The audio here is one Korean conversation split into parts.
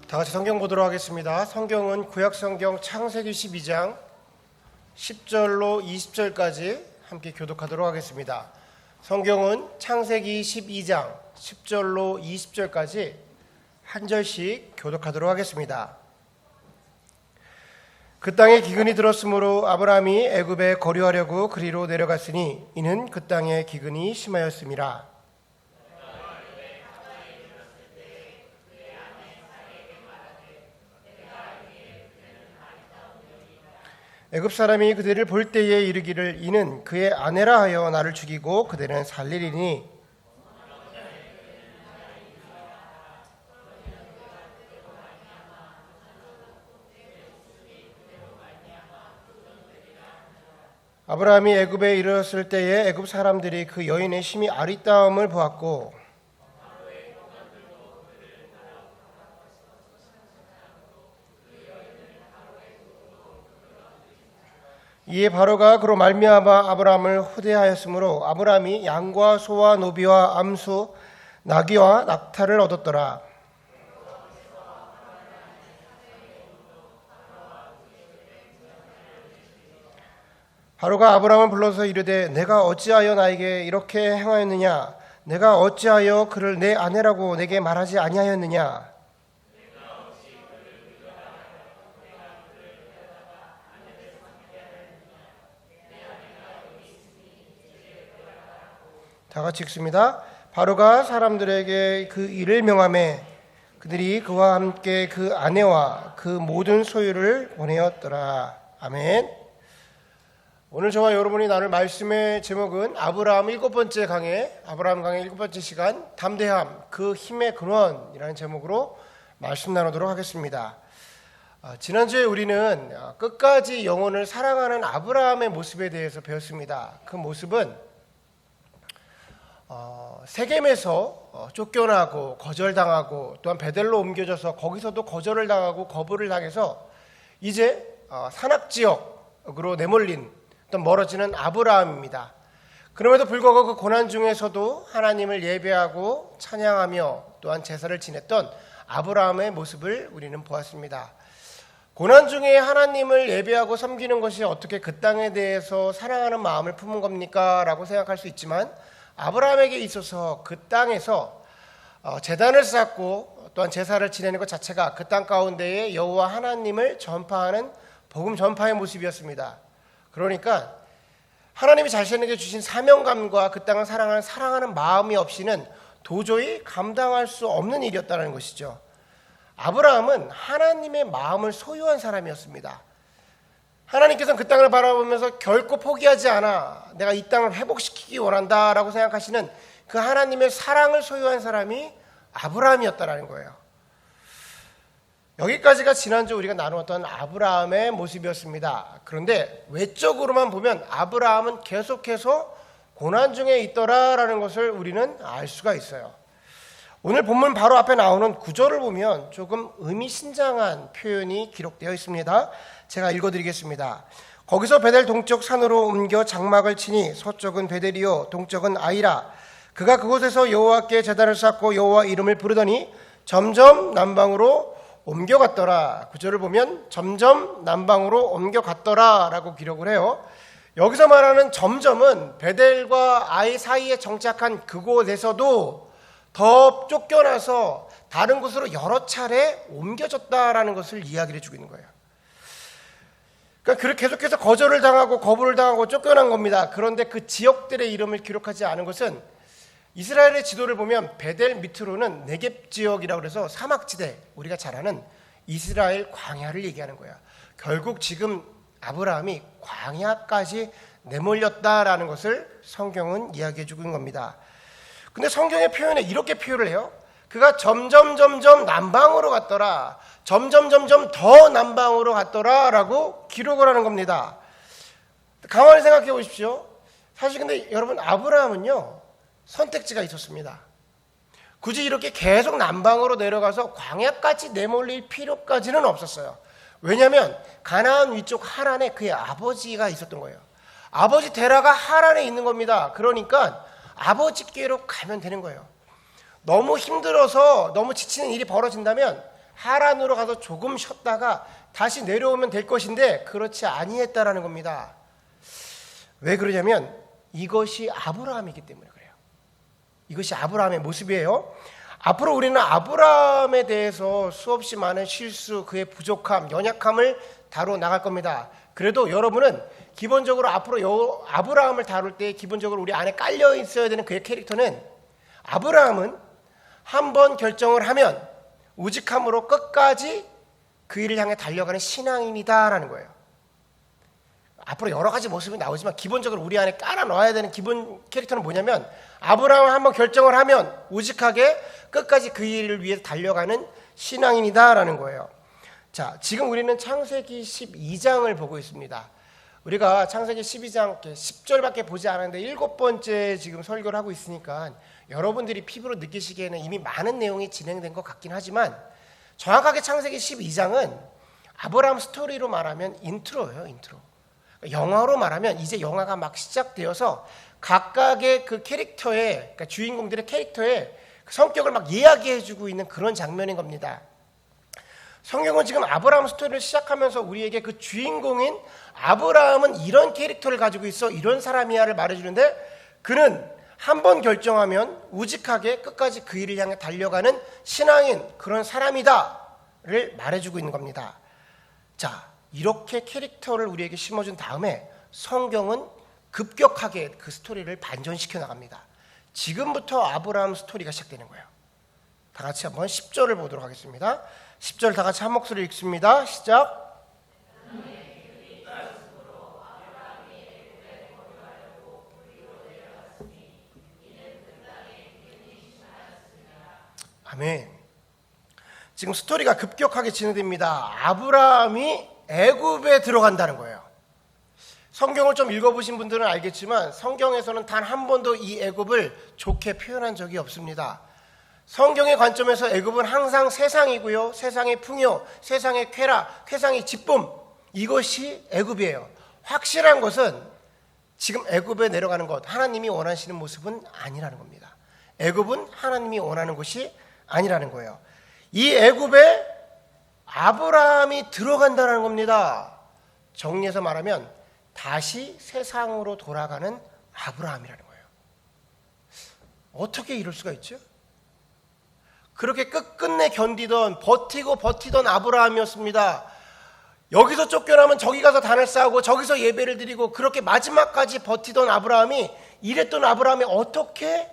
다 같이 성경 보도록 하겠습니다. 성경은 구약성경 창세기 12장 10절로 20절까지 함께 교독하도록 하겠습니다. 성경은 창세기 12장 10절로 20절까지 한 절씩 교독하도록 하겠습니다. 그 땅에 기근이 들었으므로 아브라함이 애굽에 거류하려고 그리로 내려갔으니 이는 그 땅에 기근이 심하였음이라. 애굽 사람이 그들을 볼 때에 이르기를 이는 그의 아내라 하여 나를 죽이고 그대는 살리리니 아브라함이 애굽에 이르렀을 때에 애굽 사람들이 그 여인의 심히 아리따움을 보았고 이에 바로가 그로 말미암아 아브라함을 후대하였으므로 아브라함이 양과 소와 노비와 암수 나귀와 낙타를 얻었더라. 바로가 아브라함을 불러서 이르되 내가 어찌하여 나에게 이렇게 행하였느냐? 내가 어찌하여 그를 내 아내라고 내게 말하지 아니하였느냐? 다 같이 읽습니다. 바로가 사람들에게 그 일을 명하매 그들이 그와 함께 그 아내와 그 모든 소유를 보내었더라. 아멘. 오늘 저와 여러분이 나눌 말씀의 제목은 아브라함 일곱 번째 강의, 아브라함 강의 일곱 번째 시간, 담대함, 그 힘의 근원이라는 제목으로 말씀 나누도록 하겠습니다. 지난주에 우리는 끝까지 영혼을 사랑하는 아브라함의 모습에 대해서 배웠습니다. 그 모습은 세겜에서 쫓겨나고 거절당하고 또한 베델로 옮겨져서 거기서도 거절을 당하고 거부를 당해서 이제 산악지역으로 내몰린 또 멀어지는 아브라함입니다. 그럼에도 불구하고 그 고난 중에서도 하나님을 예배하고 찬양하며 또한 제사를 지냈던 아브라함의 모습을 우리는 보았습니다. 고난 중에 하나님을 예배하고 섬기는 것이 어떻게 그 땅에 대해서 사랑하는 마음을 품은 겁니까? 라고 생각할 수 있지만 아브라함에게 있어서 그 땅에서 제단을 쌓고 또한 제사를 지내는 것 자체가 그 땅 가운데에 여호와 하나님을 전파하는 복음 전파의 모습이었습니다. 그러니까 하나님이 자신에게 주신 사명감과 그 땅을 사랑하는 마음이 없이는 도저히 감당할 수 없는 일이었다는 것이죠. 아브라함은 하나님의 마음을 소유한 사람이었습니다. 하나님께서는 그 땅을 바라보면서 결코 포기하지 않아 내가 이 땅을 회복시키기 원한다라고 생각하시는 그 하나님의 사랑을 소유한 사람이 아브라함이었다라는 거예요. 여기까지가 지난주 우리가 나누었던 아브라함의 모습이었습니다. 그런데 외적으로만 보면 아브라함은 계속해서 고난 중에 있더라라는 것을 우리는 알 수가 있어요. 오늘 본문 바로 앞에 나오는 구절을 보면 조금 의미심장한 표현이 기록되어 있습니다. 제가 읽어드리겠습니다. 거기서 베델 동쪽 산으로 옮겨 장막을 치니 서쪽은 베델이요 동쪽은 아이라. 그가 그곳에서 여호와께 제단을 쌓고 여호와 이름을 부르더니 점점 남방으로 옮겨갔더라. 구절을 보면 점점 남방으로 옮겨갔더라 라고 기록을 해요. 여기서 말하는 점점은 베델과 아이 사이에 정착한 그곳에서도 더 쫓겨나서 다른 곳으로 여러 차례 옮겨졌다라는 것을 이야기를 해주고 있는 거예요. 그러니까 계속해서 거절을 당하고 거부를 당하고 쫓겨난 겁니다. 그런데 그 지역들의 이름을 기록하지 않은 것은 이스라엘의 지도를 보면 베델 밑으로는 네겝 지역이라고 해서 사막지대, 우리가 잘 아는 이스라엘 광야를 얘기하는 거야. 결국 지금 아브라함이 광야까지 내몰렸다라는 것을 성경은 이야기해 주고 있는 겁니다. 근데 성경의 표현에 이렇게 표현을 해요. 그가 점점 남방으로 갔더라. 점점 더 남방으로 갔더라 라고 기록을 하는 겁니다. 가만히 생각해 보십시오. 사실 근데 여러분 아브라함은요 선택지가 있었습니다. 굳이 이렇게 계속 남방으로 내려가서 광야까지 내몰릴 필요까지는 없었어요. 왜냐하면 가나안 위쪽 하란에 그의 아버지가 있었던 거예요. 아버지 데라가 하란에 있는 겁니다. 그러니까 아버지께로 가면 되는 거예요. 너무 힘들어서 너무 지치는 일이 벌어진다면 하란으로 가서 조금 쉬었다가 다시 내려오면 될 것인데 그렇지 아니했다라는 겁니다. 왜 그러냐면 이것이 아브라함이기 때문에 그래요. 이것이 아브라함의 모습이에요. 앞으로 우리는 아브라함에 대해서 수없이 많은 실수, 그의 부족함, 연약함을 다루어 나갈 겁니다. 그래도 여러분은 기본적으로 앞으로 아브라함을 다룰 때 기본적으로 우리 안에 깔려 있어야 되는 그의 캐릭터는, 아브라함은 한번 결정을 하면 우직함으로 끝까지 그 일을 향해 달려가는 신앙인이다라는 거예요. 앞으로 여러 가지 모습이 나오지만 기본적으로 우리 안에 깔아 넣어야 되는 기본 캐릭터는 뭐냐면, 아브라함은 한번 결정을 하면 우직하게 끝까지 그 일을 위해 달려가는 신앙인이다라는 거예요. 자, 지금 우리는 창세기 12장을 보고 있습니다. 우리가 창세기 12장 10절밖에 보지 않았는데 7번째 지금 설교를 하고 있으니까 여러분들이 피부로 느끼시기에는 이미 많은 내용이 진행된 것 같긴 하지만, 정확하게 창세기 12장은 아브라함 스토리로 말하면 인트로예요. 인트로. 영화로 말하면 이제 영화가 막 시작되어서 각각의 그 캐릭터의, 그러니까 주인공들의 캐릭터의 성격을 막 이야기해주고 있는 그런 장면인 겁니다. 성경은 지금 아브라함 스토리를 시작하면서 우리에게 그 주인공인 아브라함은 이런 캐릭터를 가지고 있어, 이런 사람이야를 말해주는데, 그는 한번 결정하면 우직하게 끝까지 그 일을 향해 달려가는 신앙인, 그런 사람이다를 말해주고 있는 겁니다. 자, 이렇게 캐릭터를 우리에게 심어준 다음에 성경은 급격하게 그 스토리를 반전시켜 나갑니다. 지금부터 아브라함 스토리가 시작되는 거예요. 다 같이 한번 10절을 보도록 하겠습니다. 10절 다 같이 한 목소리 읽습니다. 시작. 아멘. 지금 스토리가 급격하게 진행됩니다. 아브라함이 애굽에 들어간다는 거예요. 성경을 좀 읽어보신 분들은 알겠지만 성경에서는 단 한 번도 이 애굽을 좋게 표현한 적이 없습니다. 성경의 관점에서 애굽은 항상 세상이고요, 세상의 풍요, 세상의 쾌락, 세상의 기쁨, 이것이 애굽이에요. 확실한 것은 지금 애굽에 내려가는 것, 하나님이 원하시는 모습은 아니라는 겁니다. 애굽은 하나님이 원하는 곳이 아니라는 거예요. 이 애굽에 아브라함이 들어간다는 겁니다. 정리해서 말하면 다시 세상으로 돌아가는 아브라함이라는 거예요. 어떻게 이럴 수가 있죠? 그렇게 끝끝내 견디던, 버티던 아브라함이었습니다. 여기서 쫓겨나면 저기 가서 단을 쌓고 저기서 예배를 드리고 그렇게 마지막까지 버티던 아브라함이, 이랬던 아브라함이 어떻게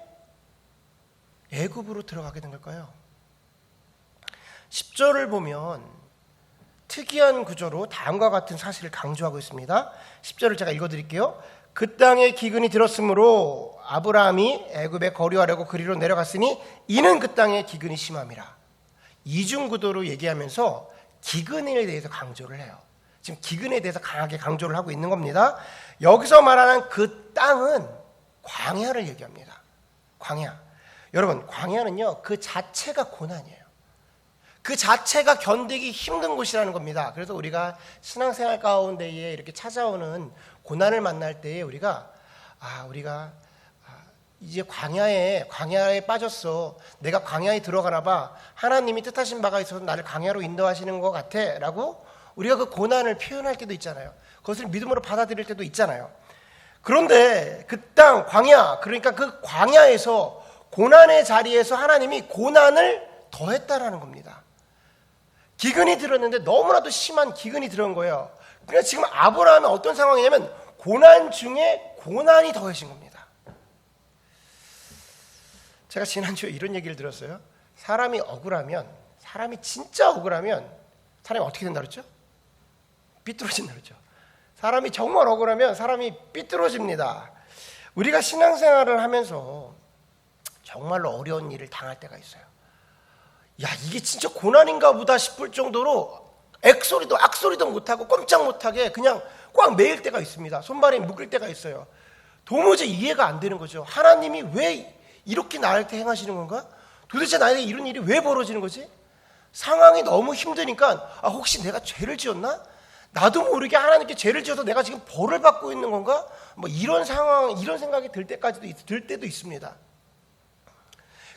애굽으로 들어가게 된 걸까요? 10절을 보면 특이한 구조로 다음과 같은 사실을 강조하고 있습니다. 10절을 제가 읽어드릴게요. 그 땅에 기근이 들었으므로 아브라함이 애굽에 거류하려고 그리로 내려갔으니 이는 그 땅에 기근이 심함이라. 이중 구도로 얘기하면서 기근에 대해서 강조를 해요. 지금 기근에 대해서 강하게 강조를 하고 있는 겁니다. 여기서 말하는 그 땅은 광야를 얘기합니다. 광야. 여러분, 광야는요, 그 자체가 고난이에요. 그 자체가 견디기 힘든 곳이라는 겁니다. 그래서 우리가 신앙생활 가운데에 이렇게 찾아오는 고난을 만날 때에 우리가 이제 광야에 빠졌어. 내가 광야에 들어가나 봐. 하나님이 뜻하신 바가 있어서 나를 광야로 인도하시는 것 같아. 라고 우리가 그 고난을 표현할 때도 있잖아요. 그것을 믿음으로 받아들일 때도 있잖아요. 그런데 그 땅, 광야, 그러니까 그 광야에서, 고난의 자리에서 하나님이 고난을 더했다라는 겁니다. 기근이 들었는데 너무나도 심한 기근이 들어온 거예요. 그러니까 지금 아브라함은 어떤 상황이냐면 고난 중에 고난이 더해진 겁니다. 제가 지난주에 이런 얘기를 들었어요. 사람이 진짜 억울하면 사람이 어떻게 된다 그랬죠? 삐뚤어진다 그랬죠. 사람이 정말 억울하면 사람이 삐뚤어집니다. 우리가 신앙생활을 하면서 정말로 어려운 일을 당할 때가 있어요. 야, 이게 진짜 고난인가 보다 싶을 정도로 악소리도 못하고 꼼짝 못하게 그냥 꽉 매일 때가 있습니다. 손발이 묶일 때가 있어요. 도무지 이해가 안 되는 거죠. 하나님이 왜 이렇게 나한테 행하시는 건가? 도대체 나에게 이런 일이 왜 벌어지는 거지? 상황이 너무 힘드니까 혹시 내가 죄를 지었나? 나도 모르게 하나님께 죄를 지어서 내가 지금 벌을 받고 있는 건가? 이런 상황, 이런 생각이 들 때도 있습니다.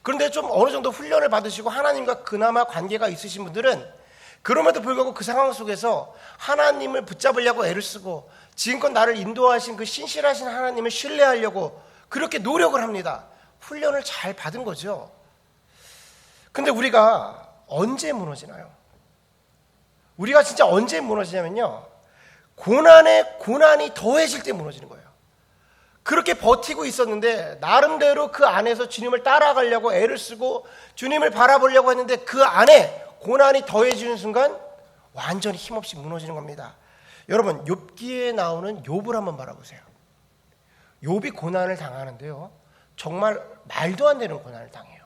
그런데 좀 어느 정도 훈련을 받으시고 하나님과 그나마 관계가 있으신 분들은 그럼에도 불구하고 그 상황 속에서 하나님을 붙잡으려고 애를 쓰고 지금껏 나를 인도하신 그 신실하신 하나님을 신뢰하려고 그렇게 노력을 합니다. 훈련을 잘 받은 거죠. 근데 우리가 언제 무너지나요? 우리가 진짜 언제 무너지냐면요, 고난에 고난이 더해질 때 무너지는 거예요. 그렇게 버티고 있었는데 나름대로 그 안에서 주님을 따라가려고 애를 쓰고 주님을 바라보려고 했는데 그 안에 고난이 더해지는 순간 완전히 힘없이 무너지는 겁니다. 여러분, 욥기에 나오는 욥을 한번 바라보세요. 욥이 고난을 당하는데요, 정말 말도 안 되는 고난을 당해요.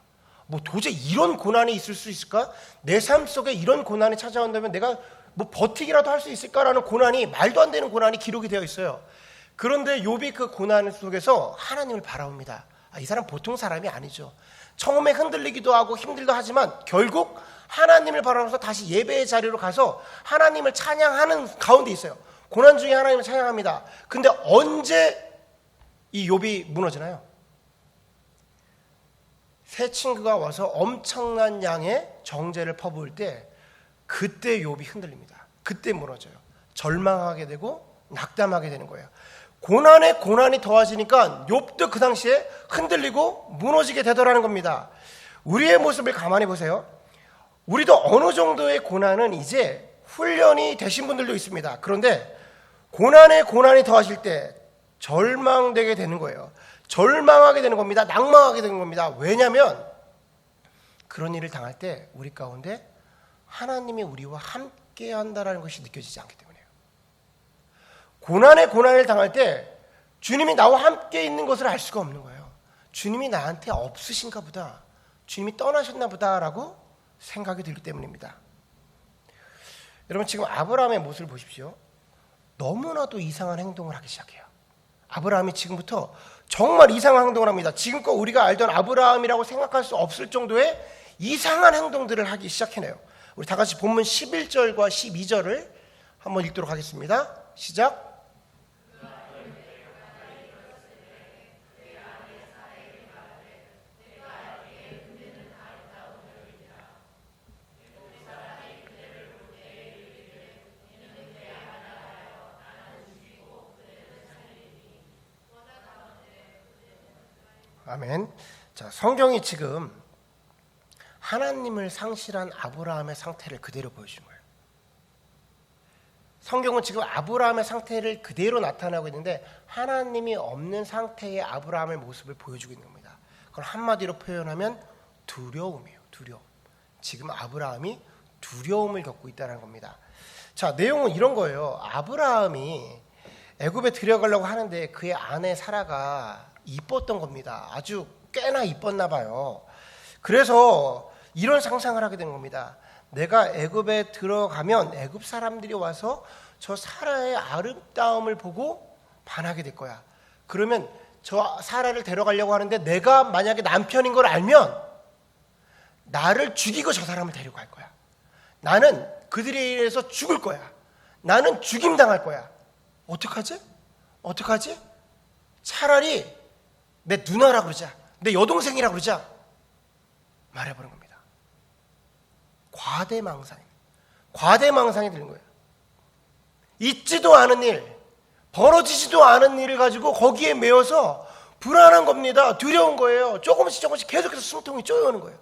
뭐 도저히 이런 고난이 있을 수 있을까? 내 삶 속에 이런 고난이 찾아온다면 내가 뭐 버티기라도 할 수 있을까라는 고난이, 말도 안 되는 고난이 기록이 되어 있어요. 그런데 욥이 그 고난 속에서 하나님을 바라봅니다. 이 사람 보통 사람이 아니죠. 처음에 흔들리기도 하고 힘들기도 하지만 결국 하나님을 바라보면서 다시 예배의 자리로 가서 하나님을 찬양하는 가운데 있어요. 고난 중에 하나님을 찬양합니다. 근데 언제 이 욥이 무너지나요? 새 친구가 와서 엄청난 양의 정죄를 퍼부을 때 그때 욥이 흔들립니다. 그때 무너져요. 절망하게 되고 낙담하게 되는 거예요. 고난에 고난이 더해지니까 욥도 그 당시에 흔들리고 무너지게 되더라는 겁니다. 우리의 모습을 가만히 보세요. 우리도 어느 정도의 고난은 이제 훈련이 되신 분들도 있습니다. 그런데 고난에 고난이 더하실 때 절망되게 되는 거예요. 절망하게 되는 겁니다. 낙망하게 되는 겁니다. 왜냐하면 그런 일을 당할 때 우리 가운데 하나님이 우리와 함께 한다는 것이 느껴지지 않기 때문이에요. 고난에 고난을 당할 때 주님이 나와 함께 있는 것을 알 수가 없는 거예요. 주님이 나한테 없으신가 보다, 주님이 떠나셨나 보다라고 생각이 들기 때문입니다. 여러분, 지금 아브라함의 모습을 보십시오. 너무나도 이상한 행동을 하기 시작해요. 아브라함이 지금부터 정말 이상한 행동을 합니다. 지금껏 우리가 알던 아브라함이라고 생각할 수 없을 정도의 이상한 행동들을 하기 시작해요. 우리 다 같이 본문 11절과 12절을 한번 읽도록 하겠습니다. 시작. 아멘. 자, 성경이 지금 하나님을 상실한 아브라함의 상태를 그대로 보여주는 거예요. 성경은 지금 아브라함의 상태를 그대로 나타나고 있는데 하나님이 없는 상태의 아브라함의 모습을 보여주고 있는 겁니다. 그걸 한마디로 표현하면 두려움이에요. 두려움. 지금 아브라함이 두려움을 겪고 있다는 겁니다. 자, 내용은 이런 거예요. 아브라함이 애굽에 들어가려고 하는데 그의 아내 사라가 이뻤던 겁니다. 아주 꽤나 이뻤나 봐요. 그래서 이런 상상을 하게 되는 겁니다. 내가 애굽에 들어가면 애굽 사람들이 와서 저 사라의 아름다움을 보고 반하게 될 거야. 그러면 저 사라를 데려가려고 하는데 내가 만약에 남편인 걸 알면 나를 죽이고 저 사람을 데려갈 거야. 나는 그들에 의해서 죽을 거야. 나는 죽임당할 거야. 어떡하지? 어떡하지? 차라리 내 누나라 그러자, 내 여동생이라 그러자 말해보는 겁니다. 과대망상이 드는 거예요. 있지도 않은 일, 벌어지지도 않은 일을 가지고 거기에 매여서 불안한 겁니다. 두려운 거예요. 조금씩 계속해서 숨통이 쪼여오는 거예요.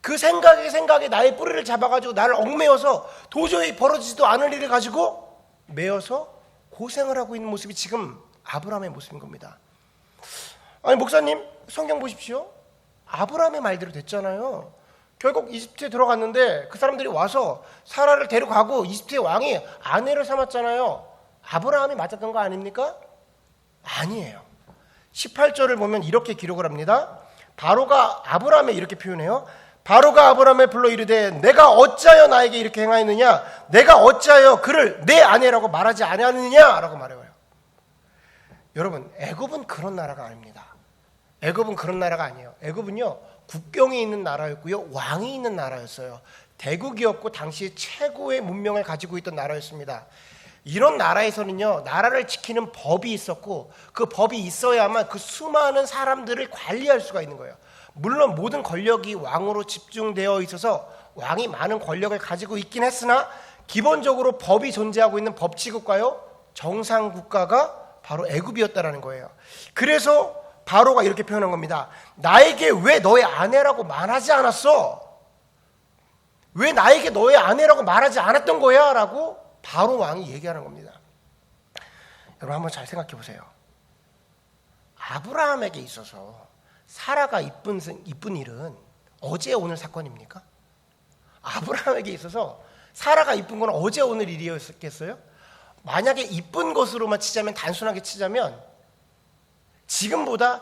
그 생각에 나의 뿌리를 잡아가지고 나를 얽매여서 도저히 벌어지지도 않을 일을 가지고 매여서 고생을 하고 있는 모습이 지금 아브라함의 모습인 겁니다. 아니, 목사님, 성경 보십시오. 아브라함의 말대로 됐잖아요. 결국 이집트에 들어갔는데 그 사람들이 와서 사라를 데려가고 이집트의 왕이 아내를 삼았잖아요. 아브라함이 맞았던 거 아닙니까? 아니에요. 18절을 보면 이렇게 기록을 합니다. 바로가 아브라함에 이렇게 표현해요. 바로가 아브라함을 불러 이르되 내가 어찌하여 나에게 이렇게 행하였느냐, 내가 어찌하여 그를 내 아내라고 말하지 아니하느냐라고 말해요. 여러분, 애굽은 그런 나라가 아닙니다. 애굽은 그런 나라가 아니에요. 애굽은요, 국경이 있는 나라였고요, 왕이 있는 나라였어요. 대국이었고 당시 최고의 문명을 가지고 있던 나라였습니다. 이런 나라에서는요, 나라를 지키는 법이 있었고 그 법이 있어야만 그 수많은 사람들을 관리할 수가 있는 거예요. 물론 모든 권력이 왕으로 집중되어 있어서 왕이 많은 권력을 가지고 있긴 했으나 기본적으로 법이 존재하고 있는 법치국가요 정상국가가 바로 애굽이었다라는 거예요. 그래서 바로가 이렇게 표현한 겁니다. 나에게 왜 너의 아내라고 말하지 않았어? 왜 나에게 너의 아내라고 말하지 않았던 거야? 라고 바로 왕이 얘기하는 겁니다. 여러분 한번 잘 생각해 보세요. 아브라함에게 있어서 사라가 이쁜 일은 어제 오늘 사건입니까? 아브라함에게 있어서 사라가 이쁜 건 어제 오늘 일이었겠어요? 만약에 이쁜 것으로만 치자면, 단순하게 치자면 지금보다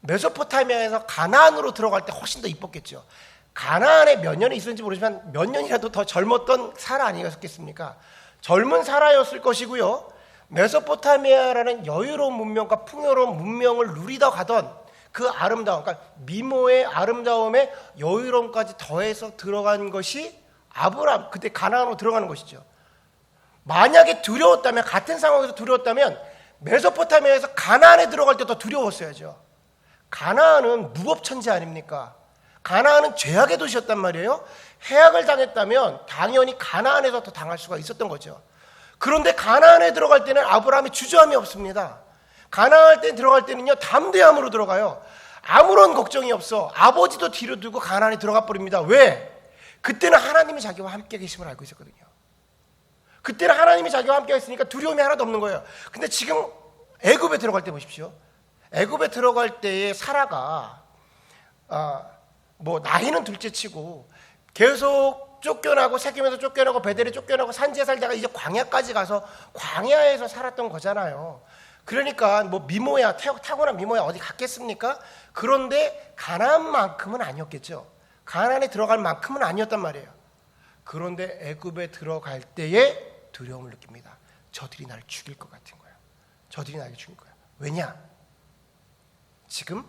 메소포타미아에서 가나안으로 들어갈 때 훨씬 더 이뻤겠죠. 가나안에 몇 년이 있었는지 모르지만 몇 년이라도 더 젊었던 사라 아니었겠습니까? 젊은 사라였을 것이고요. 메소포타미아라는 여유로운 문명과 풍요로운 문명을 누리다 가던 그 아름다움, 그러니까 미모의 아름다움에 여유로움까지 더해서 들어간 것이 아브라함, 그때 가나안으로 들어가는 것이죠. 만약에 두려웠다면, 같은 상황에서 두려웠다면 메소포타미아에서 가나안에 들어갈 때 더 두려웠어야죠. 가나안은 무법천지 아닙니까? 가나안은 죄악의 도시였단 말이에요. 해악을 당했다면 당연히 가나안에서 더 당할 수가 있었던 거죠. 그런데 가나안에 들어갈 때는 아브라함이 주저함이 없습니다. 가나안 때 들어갈 때는요, 담대함으로 들어가요. 아무런 걱정이 없어. 아버지도 뒤로 두고 가나안에 들어가 버립니다. 왜? 그때는 하나님이 자기와 함께 계심을 알고 있었거든요. 그때는 하나님이 자기와 함께 있으니까 두려움이 하나도 없는 거예요. 근데 지금 애굽에 들어갈 때 보십시오. 애굽에 들어갈 때의 사라가 나이는 둘째치고 계속 쫓겨나고, 새끼면서 쫓겨나고, 베델에 쫓겨나고, 산지에 살다가 이제 광야까지 가서 광야에서 살았던 거잖아요. 그러니까 미모야, 타고난 미모야 어디 갔겠습니까? 그런데 가나안만큼은 아니었겠죠. 가나안에 들어갈 만큼은 아니었단 말이에요. 그런데 애굽에 들어갈 때에 두려움을 느낍니다. 저들이 나를 죽일 것 같은 거예요. 저들이 나를 죽일 거야. 왜냐? 지금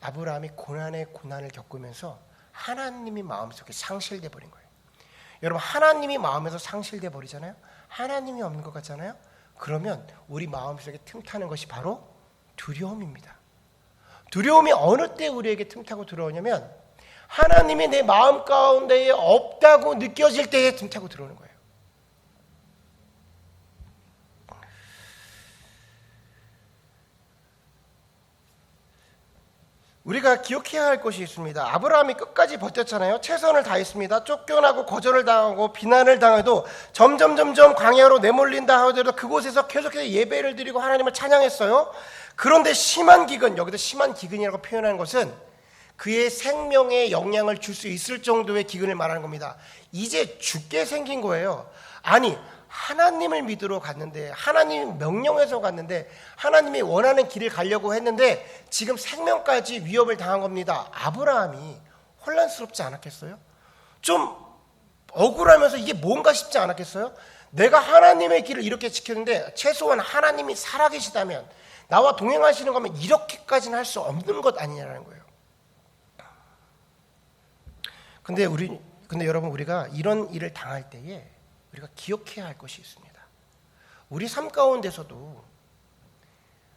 아브라함이 고난을 겪으면서 하나님이 마음속에 상실돼 버린 거예요. 여러분, 하나님이 마음에서 상실돼 버리잖아요. 하나님이 없는 것 같잖아요. 그러면 우리 마음속에 틈타는 것이 바로 두려움입니다. 두려움이 어느 때 우리에게 틈타고 들어오냐면, 하나님이 내 마음 가운데에 없다고 느껴질 때에 틈타고 들어오는 거예요. 우리가 기억해야 할 것이 있습니다. 아브라함이 끝까지 버텼잖아요. 최선을 다했습니다. 쫓겨나고 거절을 당하고 비난을 당해도 점점 광야로 내몰린다 하더라도 그곳에서 계속해서 예배를 드리고 하나님을 찬양했어요. 그런데 심한 기근, 여기서 심한 기근이라고 표현하는 것은 그의 생명에 영향을 줄 수 있을 정도의 기근을 말하는 겁니다. 이제 죽게 생긴 거예요. 아니, 하나님을 믿으러 갔는데, 하나님 명령해서 갔는데, 하나님이 원하는 길을 가려고 했는데 지금 생명까지 위협을 당한 겁니다. 아브라함이 혼란스럽지 않았겠어요? 좀 억울하면서 이게 뭔가 싶지 않았겠어요? 내가 하나님의 길을 이렇게 지켰는데 최소한 하나님이 살아계시다면, 나와 동행하시는 거면 이렇게까지는 할 수 없는 것 아니냐는 거예요. 근데 여러분, 우리가 이런 일을 당할 때에 우리가 기억해야 할 것이 있습니다. 우리 삶 가운데서도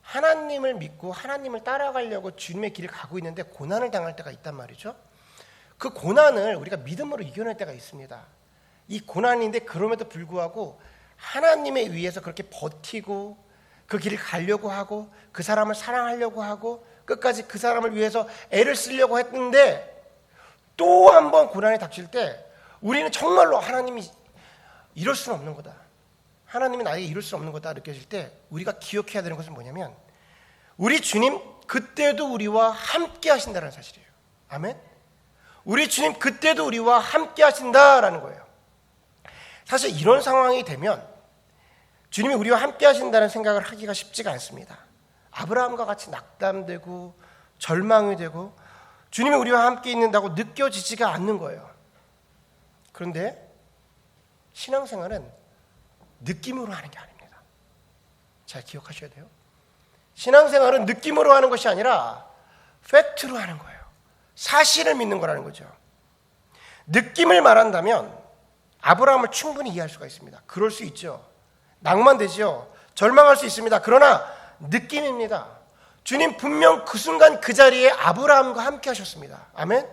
하나님을 믿고 하나님을 따라가려고 주님의 길을 가고 있는데 고난을 당할 때가 있단 말이죠. 그 고난을 우리가 믿음으로 이겨낼 때가 있습니다. 이 고난인데 그럼에도 불구하고 하나님에 의해서 그렇게 버티고 그 길을 가려고 하고 그 사람을 사랑하려고 하고 끝까지 그 사람을 위해서 애를 쓰려고 했는데, 또 한 번 고난이 닥칠 때 우리는 정말로 하나님이 이럴 수는 없는 거다, 하나님이 나에게 이럴 수 없는 거다 느껴질 때 우리가 기억해야 되는 것은 뭐냐면, 우리 주님 그때도 우리와 함께 하신다는 사실이에요. 아멘. 우리 주님 그때도 우리와 함께 하신다라는 거예요. 사실 이런 상황이 되면 주님이 우리와 함께 하신다는 생각을 하기가 쉽지가 않습니다. 아브라함과 같이 낙담되고 절망이 되고 주님이 우리와 함께 있는다고 느껴지지가 않는 거예요. 그런데 신앙생활은 느낌으로 하는 게 아닙니다. 잘 기억하셔야 돼요. 신앙생활은 느낌으로 하는 것이 아니라 팩트로 하는 거예요. 사실을 믿는 거라는 거죠. 느낌을 말한다면 아브라함을 충분히 이해할 수가 있습니다. 그럴 수 있죠. 낭만되죠. 절망할 수 있습니다. 그러나 느낌입니다. 주님 분명 그 순간 그 자리에 아브라함과 함께 하셨습니다. 아멘.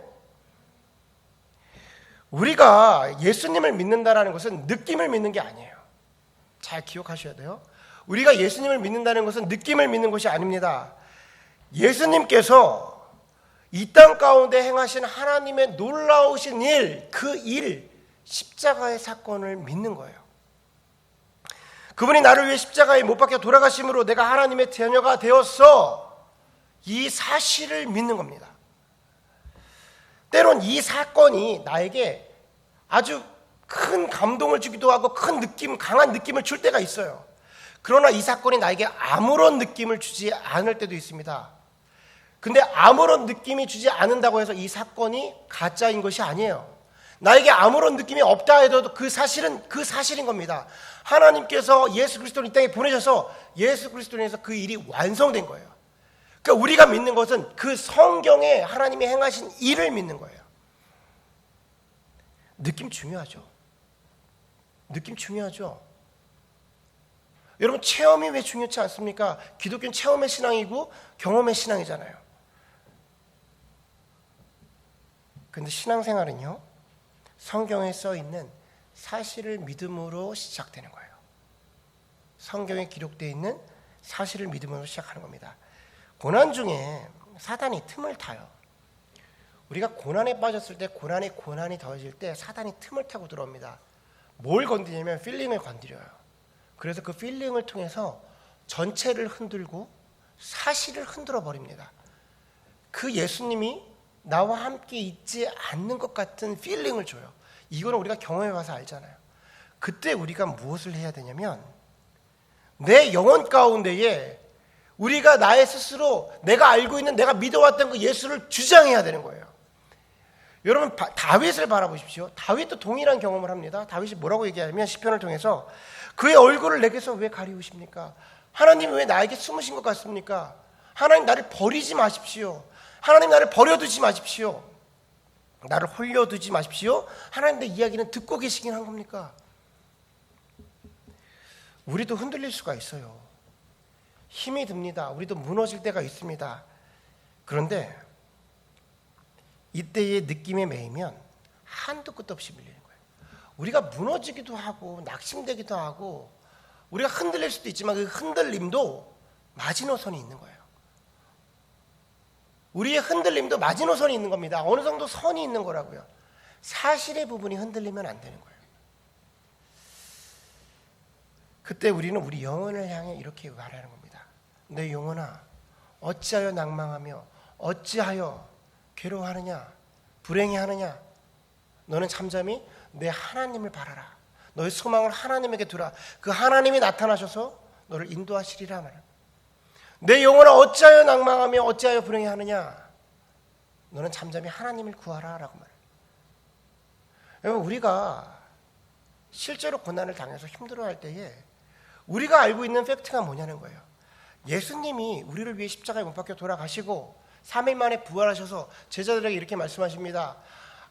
우리가 예수님을 믿는다는 것은 느낌을 믿는 게 아니에요. 잘 기억하셔야 돼요. 우리가 예수님을 믿는다는 것은 느낌을 믿는 것이 아닙니다. 예수님께서 이 땅 가운데 행하신 하나님의 놀라우신 일, 그 일, 십자가의 사건을 믿는 거예요. 그분이 나를 위해 십자가에 못 박혀 돌아가심으로 내가 하나님의 자녀가 되었어, 이 사실을 믿는 겁니다. 때론 이 사건이 나에게 아주 큰 감동을 주기도 하고 큰 느낌, 강한 느낌을 줄 때가 있어요. 그러나 이 사건이 나에게 아무런 느낌을 주지 않을 때도 있습니다. 근데 아무런 느낌이 주지 않는다고 해서 이 사건이 가짜인 것이 아니에요. 나에게 아무런 느낌이 없다 해도 그 사실은 그 사실인 겁니다. 하나님께서 예수 그리스도를 이 땅에 보내셔서 예수 그리스도로 인해서 그 일이 완성된 거예요. 그러니까 우리가 믿는 것은 그 성경에 하나님이 행하신 일을 믿는 거예요. 느낌 중요하죠. 느낌 중요하죠. 여러분, 체험이 왜 중요치 않습니까? 기독교는 체험의 신앙이고 경험의 신앙이잖아요. 근데 신앙생활은요, 성경에 써 있는 사실을 믿음으로 시작되는 거예요. 성경에 기록되어 있는 사실을 믿음으로 시작하는 겁니다. 고난 중에 사단이 틈을 타요. 우리가 고난에 빠졌을 때, 고난이 더해질 때 사단이 틈을 타고 들어옵니다. 뭘 건드리냐면 필링을 건드려요. 그래서 그 필링을 통해서 전체를 흔들고 사실을 흔들어 버립니다. 그 예수님이 나와 함께 있지 않는 것 같은 필링을 줘요. 이거는 우리가 경험해 봐서 알잖아요. 그때 우리가 무엇을 해야 되냐면 내 영혼 가운데에 우리가 나의 스스로 내가 알고 있는, 내가 믿어왔던 그 예수를 주장해야 되는 거예요. 여러분, 다윗을 바라보십시오. 다윗도 동일한 경험을 합니다. 다윗이 뭐라고 얘기하냐면 시편을 통해서 그의 얼굴을 내게서 왜 가리우십니까? 하나님 왜 나에게 숨으신 것 같습니까? 하나님 나를 버리지 마십시오. 하나님 나를 버려두지 마십시오. 나를 홀려두지 마십시오. 하나님 내 이야기는 듣고 계시긴 한 겁니까? 우리도 흔들릴 수가 있어요. 힘이 듭니다. 우리도 무너질 때가 있습니다. 그런데 이때의 느낌에 매이면 한도 끝도 없이 밀리는 거예요. 우리가 무너지기도 하고 낙심되기도 하고 우리가 흔들릴 수도 있지만 그 흔들림도 마지노선이 있는 거예요. 우리의 흔들림도 마지노선이 있는 겁니다. 어느 정도 선이 있는 거라고요. 사실의 부분이 흔들리면 안 되는 거예요. 그때 우리는 우리 영혼을 향해 이렇게 말하는 겁니다. 내 영혼아, 어찌하여 낭망하며 어찌하여 괴로워하느냐, 불행해하느냐. 너는 잠잠히 내 하나님을 바라라. 너의 소망을 하나님에게 두라. 그 하나님이 나타나셔서 너를 인도하시리라 말합니다. 내 영혼아, 어찌하여 낭망하며 어찌하여 불행해하느냐. 너는 잠잠히 하나님을 구하라 라고 말해요. 여러분, 우리가 실제로 고난을 당해서 힘들어할 때에 우리가 알고 있는 팩트가 뭐냐는 거예요. 예수님이 우리를 위해 십자가에 못 박혀 돌아가시고 3일 만에 부활하셔서 제자들에게 이렇게 말씀하십니다.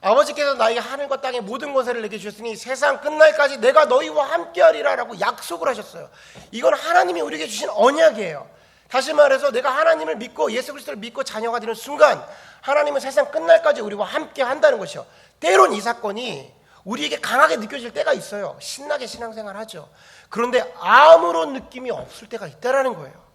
아버지께서 나에게 하늘과 땅의 모든 권세를 내게 주셨으니 세상 끝날까지 내가 너희와 함께하리라 라고 약속을 하셨어요. 이건 하나님이 우리에게 주신 언약이에요. 다시 말해서 내가 하나님을 믿고 예수 그리스도를 믿고 자녀가 되는 순간 하나님은 세상 끝날까지 우리와 함께 한다는 것이요. 때론 이 사건이 우리에게 강하게 느껴질 때가 있어요. 신나게 신앙생활 하죠. 그런데 아무런 느낌이 없을 때가 있다라는 거예요.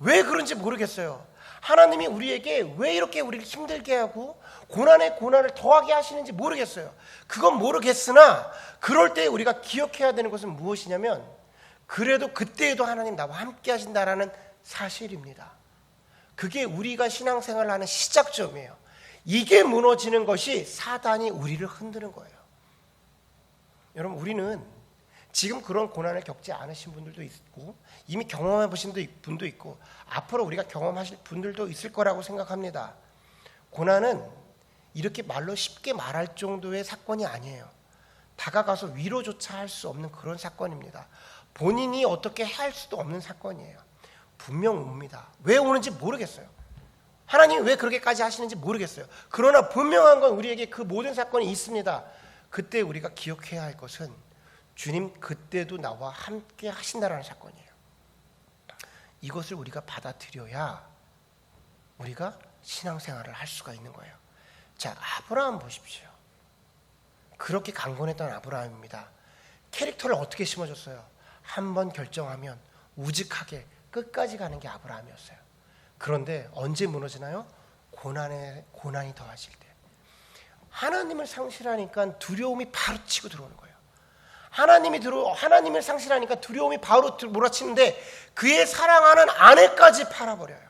왜 그런지 모르겠어요. 하나님이 우리에게 왜 이렇게 우리를 힘들게 하고 고난에 고난을 더하게 하시는지 모르겠어요. 그건 모르겠으나 그럴 때 우리가 기억해야 되는 것은 무엇이냐면 그래도 그때에도 하나님 나와 함께 하신다라는 사실입니다. 그게 우리가 신앙생활을 하는 시작점이에요. 이게 무너지는 것이 사단이 우리를 흔드는 거예요. 여러분, 우리는 지금 그런 고난을 겪지 않으신 분들도 있고 이미 경험해 보신 분도 있고 앞으로 우리가 경험하실 분들도 있을 거라고 생각합니다. 고난은 이렇게 말로 쉽게 말할 정도의 사건이 아니에요. 다가가서 위로조차 할 수 없는 그런 사건입니다. 본인이 어떻게 할 수도 없는 사건이에요. 분명 옵니다. 왜 오는지 모르겠어요. 하나님이 왜 그렇게까지 하시는지 모르겠어요. 그러나 분명한 건 우리에게 그 모든 사건이 있습니다. 그때 우리가 기억해야 할 것은 주님 그때도 나와 함께 하신다라는 사건이에요. 이것을 우리가 받아들여야 우리가 신앙생활을 할 수가 있는 거예요. 자, 아브라함 보십시오. 그렇게 강건했던 아브라함입니다. 캐릭터를 어떻게 심어줬어요? 한번 결정하면 우직하게 끝까지 가는 게 아브라함이었어요. 그런데 언제 무너지나요? 고난이 더하실 때. 하나님을 상실하니까 두려움이 바로 치고 들어오는 거예요. 하나님을 상실하니까 두려움이 바로 몰아치는데 그의 사랑하는 아내까지 팔아버려요.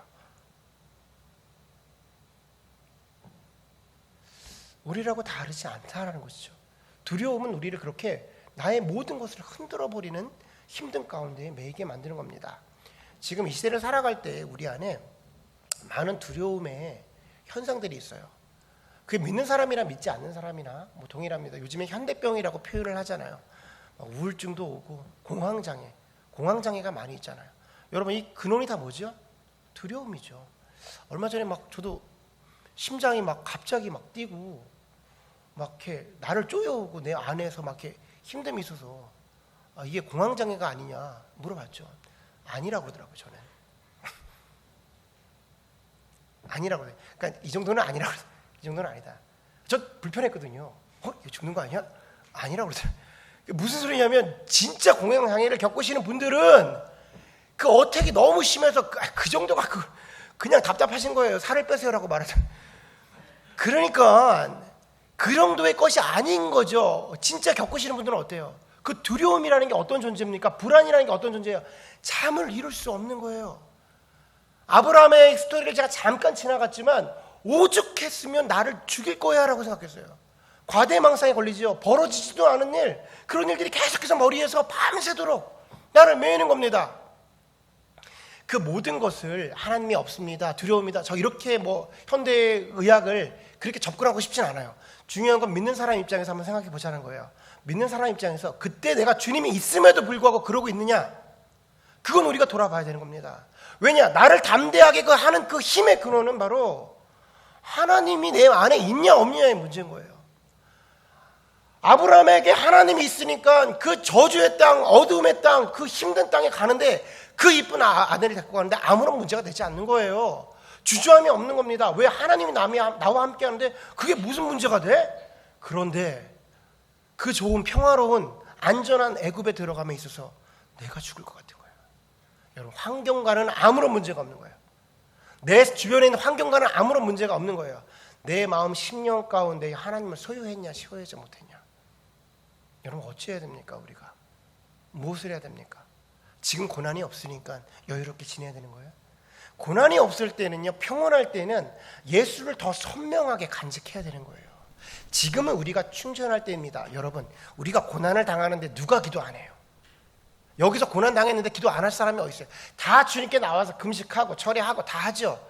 우리라고 다르지 않다라는 것이죠. 두려움은 우리를 그렇게 나의 모든 것을 흔들어버리는 힘든 가운데 매이게 만드는 겁니다. 지금 이 시대를 살아갈 때 우리 안에 많은 두려움의 현상들이 있어요. 그게 믿는 사람이나 믿지 않는 사람이나 동일합니다. 요즘에 현대병이라고 표현을 하잖아요. 우울증도 오고 공황장애가 많이 있잖아요. 여러분, 이 근원이 다 뭐죠? 두려움이죠. 얼마 전에 저도 심장이 갑자기 뛰고 이렇게 나를 쪼여오고 내 안에서 이렇게 힘듦이 있어서 이게 공황장애가 아니냐 물어봤죠. 아니라고 그러더라고요. 저는 아니라고 그래요. 그러니까 이 정도는 아니라고 그래요. 이 정도는 아니다. 저 불편했거든요. 이거 죽는 거 아니야? 아니라고 그러더라고요. 무슨 소리냐면 진짜 공황장애를 겪으시는 분들은 그 어택이 너무 심해서 그 정도가 그냥 답답하신 거예요. 살을 빼세요라고 말하잖아요. 그러니까 그 정도의 것이 아닌 거죠. 진짜 겪으시는 분들은 어때요? 그 두려움이라는 게 어떤 존재입니까? 불안이라는 게 어떤 존재예요? 잠을 이룰 수 없는 거예요. 아브라함의 스토리를 제가 잠깐 지나갔지만 오죽했으면 나를 죽일 거야 라고 생각했어요. 과대망상에 걸리죠. 벌어지지도 않은 일, 그런 일들이 계속해서 머리에서 밤새도록 나를 매이는 겁니다. 그 모든 것을 하나님이 없습니다, 두려움이다, 저 이렇게 현대의학을 그렇게 접근하고 싶진 않아요. 중요한 건 믿는 사람 입장에서 한번 생각해 보자는 거예요. 믿는 사람 입장에서 그때 내가 주님이 있음에도 불구하고 그러고 있느냐, 그건 우리가 돌아봐야 되는 겁니다. 왜냐? 나를 담대하게 하는 그 힘의 근원은 바로 하나님이 내 안에 있냐 없냐의 문제인 거예요. 아브라함에게 하나님이 있으니까 그 저주의 땅, 어두움의 땅, 그 힘든 땅에 가는데 그 이쁜 아내를 데리고 가는데 아무런 문제가 되지 않는 거예요. 주저함이 없는 겁니다. 왜? 하나님이 나와 함께 하는데 그게 무슨 문제가 돼? 그런데 그 좋은 평화로운 안전한 애굽에 들어감에 있어서 내가 죽을 것 같은 거예요. 여러분, 환경과는 아무런 문제가 없는 거예요. 내 주변에 있는 환경과는 아무런 문제가 없는 거예요. 내 마음 심령 가운데 하나님을 소유했냐 소유하지 못했냐. 여러분, 어찌해야 됩니까? 우리가 무엇을 해야 됩니까? 지금 고난이 없으니까 여유롭게 지내야 되는 거예요. 고난이 없을 때는요, 평온할 때는 예수를 더 선명하게 간직해야 되는 거예요. 지금은 우리가 충전할 때입니다. 여러분, 우리가 고난을 당하는데 누가 기도 안 해요? 여기서 고난 당했는데 기도 안 할 사람이 어디 있어요? 다 주님께 나와서 금식하고 철회하고 다 하죠.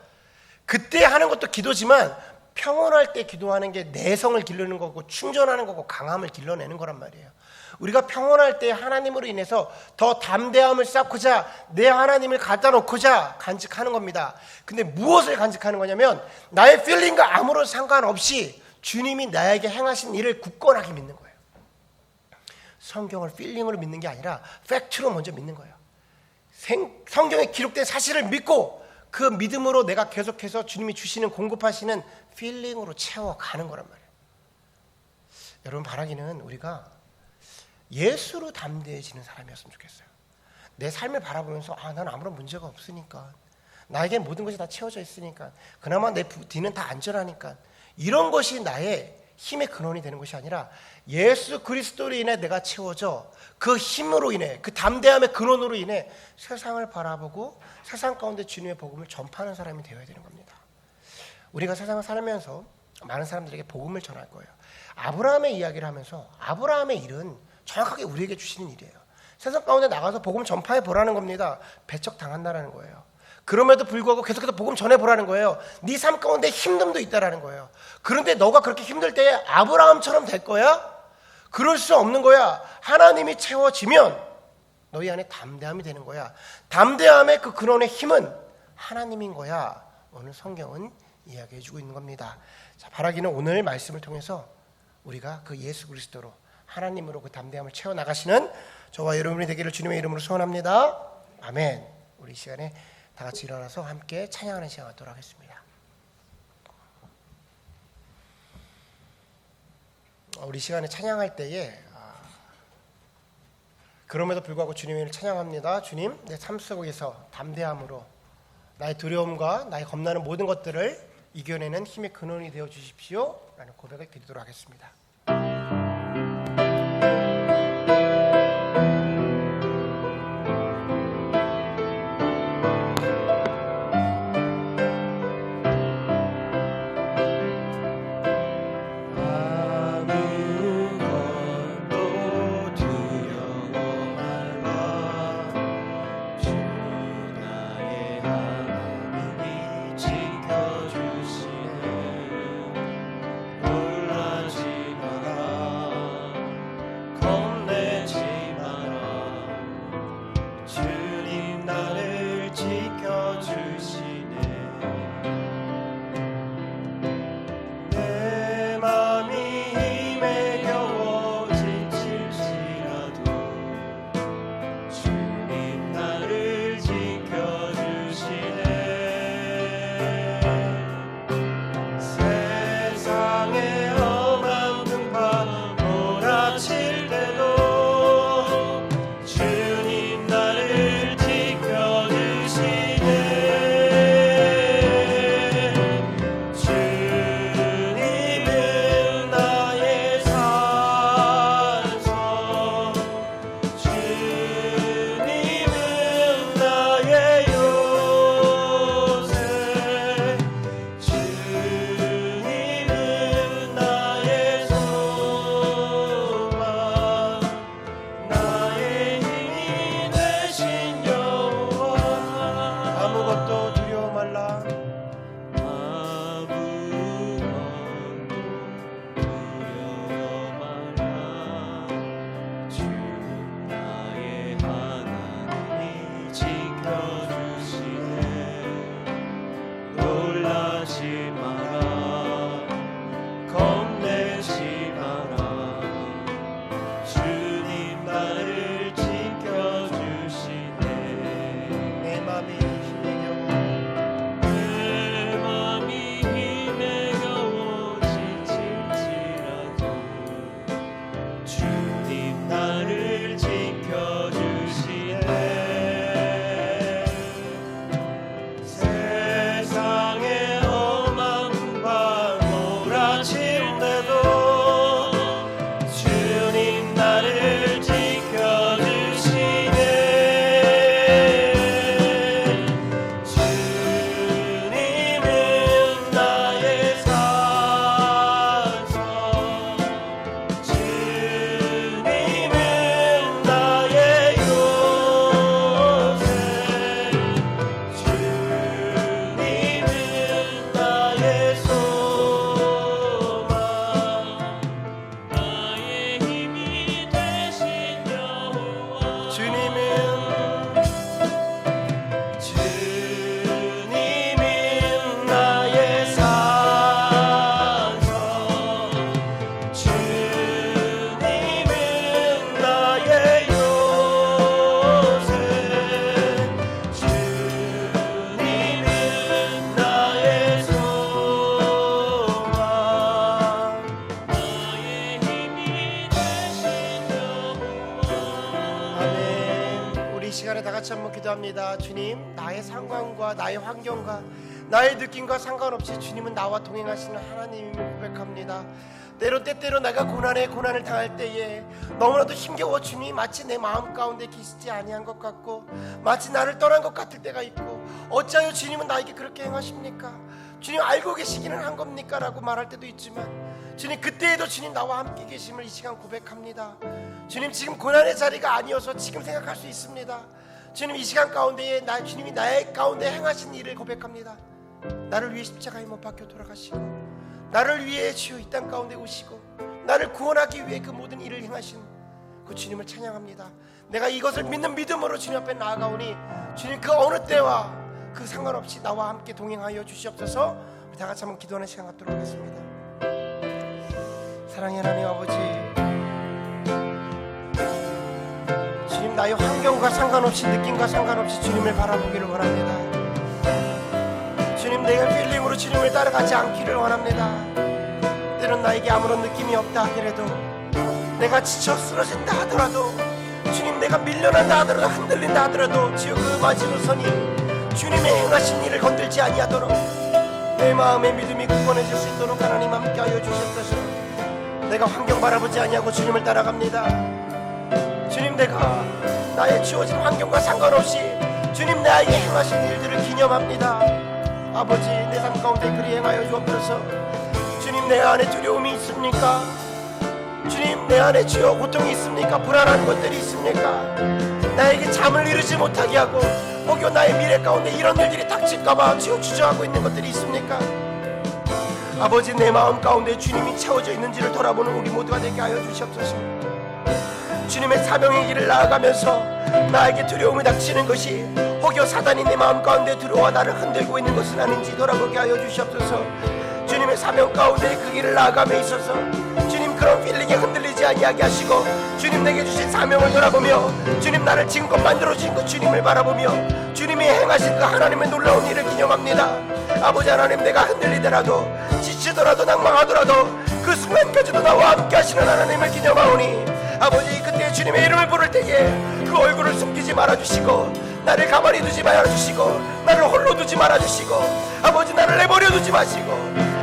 그때 하는 것도 기도지만 평온할 때 기도하는 게 내성을 길러내는 거고 충전하는 거고 강함을 길러내는 거란 말이에요. 우리가 평온할 때 하나님으로 인해서 더 담대함을 쌓고자 내 하나님을 갖다 놓고자 간직하는 겁니다. 근데 무엇을 간직하는 거냐면 나의 필링과 아무런 상관없이 주님이 나에게 행하신 일을 굳건하게 믿는 거예요. 성경을 필링으로 믿는 게 아니라 팩트로 먼저 믿는 거예요. 성경에 기록된 사실을 믿고 그 믿음으로 내가 계속해서 주님이 주시는 공급하시는 필링으로 채워가는 거란 말이에요. 여러분, 바라기는 우리가 예수로 담대해지는 사람이었으면 좋겠어요. 내 삶을 바라보면서 난 아무런 문제가 없으니까, 나에게 모든 것이 다 채워져 있으니까, 그나마 내 뒤는 다 안전하니까, 이런 것이 나의 힘의 근원이 되는 것이 아니라 예수 그리스도로 인해 내가 채워져 그 힘으로 인해, 그 담대함의 근원으로 인해 세상을 바라보고 세상 가운데 주님의 복음을 전파하는 사람이 되어야 되는 겁니다. 우리가 세상을 살면서 많은 사람들에게 복음을 전할 거예요. 아브라함의 이야기를 하면서 아브라함의 일은 정확하게 우리에게 주시는 일이에요. 세상 가운데 나가서 복음 전파해 보라는 겁니다. 배척당한다라는 거예요. 그럼에도 불구하고 계속해서 복음 전해보라는 거예요. 네 삶 가운데 힘듦도 있다라는 거예요. 그런데 너가 그렇게 힘들 때 아브라함처럼 될 거야? 그럴 수 없는 거야. 하나님이 채워지면 너희 안에 담대함이 되는 거야. 담대함의 그 근원의 힘은 하나님인 거야. 오늘 성경은 이야기해주고 있는 겁니다. 자, 바라기는 오늘 말씀을 통해서 우리가 그 예수 그리스도로 하나님으로 그 담대함을 채워나가시는 저와 여러분이 되기를 주님의 이름으로 소원합니다. 아멘. 우리 이 시간에 다 같이 일어나서 함께 찬양하는 시간 갖도록 하겠습니다. 우리 시간에 찬양할 때에 그럼에도 불구하고 주님을 찬양합니다. 주님, 내 삶 속에서 담대함으로 나의 두려움과 나의 겁나는 모든 것들을 이겨내는 힘의 근원이 되어 주십시오 라는 고백을 드리도록 하겠습니다. 기도합니다. 주님, 나의 상황과 나의 환경과 나의 느낌과 상관없이 주님은 나와 동행하시는 하나님임을 고백합니다. 때때로 내가 고난을 당할 때에 너무나도 힘겨워 주님이 마치 내 마음 가운데 계시지 아니한 것 같고 마치 나를 떠난 것 같을 때가 있고 어찌하여 주님은 나에게 그렇게 행하십니까? 주님 알고 계시기는 한 겁니까? 라고 말할 때도 있지만 주님 그때에도 주님 나와 함께 계심을 이 시간 고백합니다. 주님 지금 고난의 자리가 아니어서 지금 생각할 수 있습니다. 주님 이 시간 가운데에 주님이 나의 가운데 행하신 일을 고백합니다. 나를 위해 십자가에 못 박혀 돌아가시고 나를 위해 주여 이 땅 가운데 오시고 나를 구원하기 위해 그 모든 일을 행하신 그 주님을 찬양합니다. 내가 이것을 믿는 믿음으로 주님 앞에 나아가오니 주님 그 어느 때와 그 상관없이 나와 함께 동행하여 주시옵소서. 우리 다 같이 한번 기도하는 시간 갖도록 하겠습니다. 사랑의 하나님 아버지, 주님 나의 환경과 상관없이 느낌과 상관없이 주님을 바라보기를 원합니다. 주님 내가 필름으로 주님을 따라가지 않기를 원합니다. 때론 나에게 아무런 느낌이 없다 하더라도, 내가 지쳐 쓰러진다 하더라도, 주님 내가 밀려난다 하더라도, 흔들린다 하더라도 주여 그 마지노선이 주님의 행하신 일을 건들지 아니하도록 내 마음의 믿음이 굳건해질 수 있도록 하나님 함께하여 주셨소서. 내가 환경 바라보지 아니하고 주님을 따라갑니다. 주님, 내가 나의 주어진 환경과 상관없이 주님 나에게 행하신 일들을 기념합니다. 아버지, 내 삶 가운데 그리 행하여 주옵소서. 주님, 내 안에 두려움이 있습니까? 주님, 내 안에 주여 고통이 있습니까? 불안한 것들이 있습니까? 나에게 잠을 이루지 못하게 하고 혹여 나의 미래 가운데 이런 일들이 닥칠까봐 주여 주저하고 있는 것들이 있습니까? 아버지, 내 마음 가운데 주님이 채워져 있는지를 돌아보는 우리 모두가 되게 하여 주시옵소서. 주님의 사명의 길을 나아가면서 나에게 두려움이 닥치는 것이 혹여 사단이 내 마음 가운데 들어와 나를 흔들고 있는 것은 아닌지 돌아보게 하여 주시옵소서. 주님의 사명 가운데 그 길을 나아감에 있어서 주님 그런 필링에 흔들리지 아니하게 하시고, 주님 내게 주신 사명을 돌아보며 주님 나를 지금껏 만들어주신 그 주님을 바라보며 주님이 행하신 그 하나님의 놀라운 일을 기념합니다. 아버지 하나님, 내가 흔들리더라도 지치더라도 낭망하더라도 그 순간까지도 나와 함께 하시는 하나님을 기념하오니, 아버지 그때 주님의 이름을 부를 때에 그 얼굴을 숨기지 말아주시고 나를 가만히 두지 말아주시고 나를 홀로 두지 말아주시고 아버지 나를 내버려 두지 마시고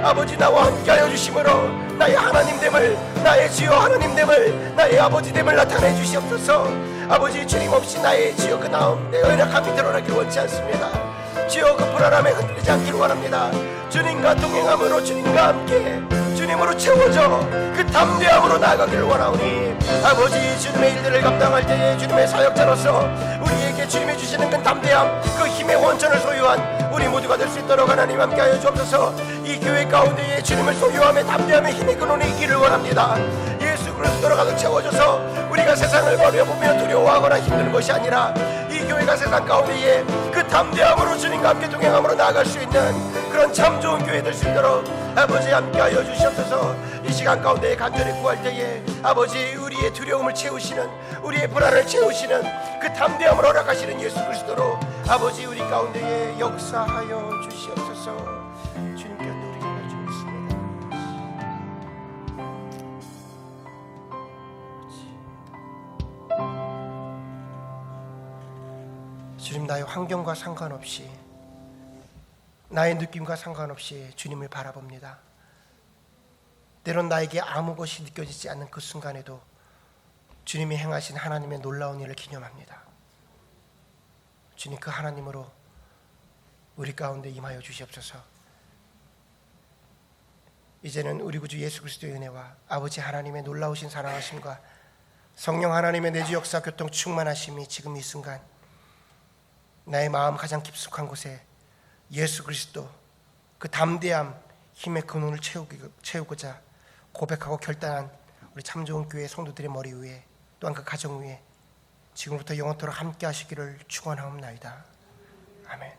아버지 나와 함께하여 주심으로 나의 하나님됨을, 나의 주여 하나님됨을, 나의 아버지됨을 나타내 주시옵소서. 아버지, 주님 없이 나의 주여 그 나음, 내 연약함이 드러나길 원치 않습니다. 주여 그 불안함에 흔들리지 않기를 원합니다. 주님과 동행함으로 주님과 함께 주님으로 채워져 그 담대함으로 나아가기를 원하오니, 아버지 주님의 일들을 감당할 때에 주님의 사역자로서 우리에게 주님이 주시는 그 담대함, 그 힘의 원천을 소유한 우리 모두가 될 수 있도록 하나님 함께하여 주옵소서. 이 교회 가운데에 주님을 소유함에 담대함의 힘의 근원이 있기를 원합니다. 예수 그리스도로 가득 채워져서 우리가 세상을 바라보며 두려워하거나 힘든 것이 아니라 이 교회가 세상 가운데에 그 담대함으로 주님과 함께 동행함으로 나아갈 수 있는 그런 참 좋은 교회 될 수 있도록 아버지 함께하여 주시옵소서. 이 시간 가운데 간절히 구할 때에 아버지 우리의 두려움을 채우시는, 우리의 불안을 채우시는 그 담대함을 허락하시는 예수 그리스도로 아버지 우리 가운데에 역사하여 주시옵소서. 주님께 누리게 해주겠습니다. 주님, 나의 환경과 상관없이, 나의 느낌과 상관없이 주님을 바라봅니다. 때론 나에게 아무 것이 느껴지지 않는 그 순간에도 주님이 행하신 하나님의 놀라운 일을 기념합니다. 주님, 그 하나님으로 우리 가운데 임하여 주시옵소서. 이제는 우리 구주 예수 그리스도의 은혜와 아버지 하나님의 놀라우신 사랑하심과 성령 하나님의 내주 역사 교통 충만하심이 지금 이 순간 나의 마음 가장 깊숙한 곳에 예수 그리스도 그 담대함, 힘의 근원을 채우고자 고백하고 결단한 우리 참 좋은 교회 성도들의 머리 위에, 또한 그 가정 위에 지금부터 영원토록 함께 하시기를 축원하옵나이다. 아멘.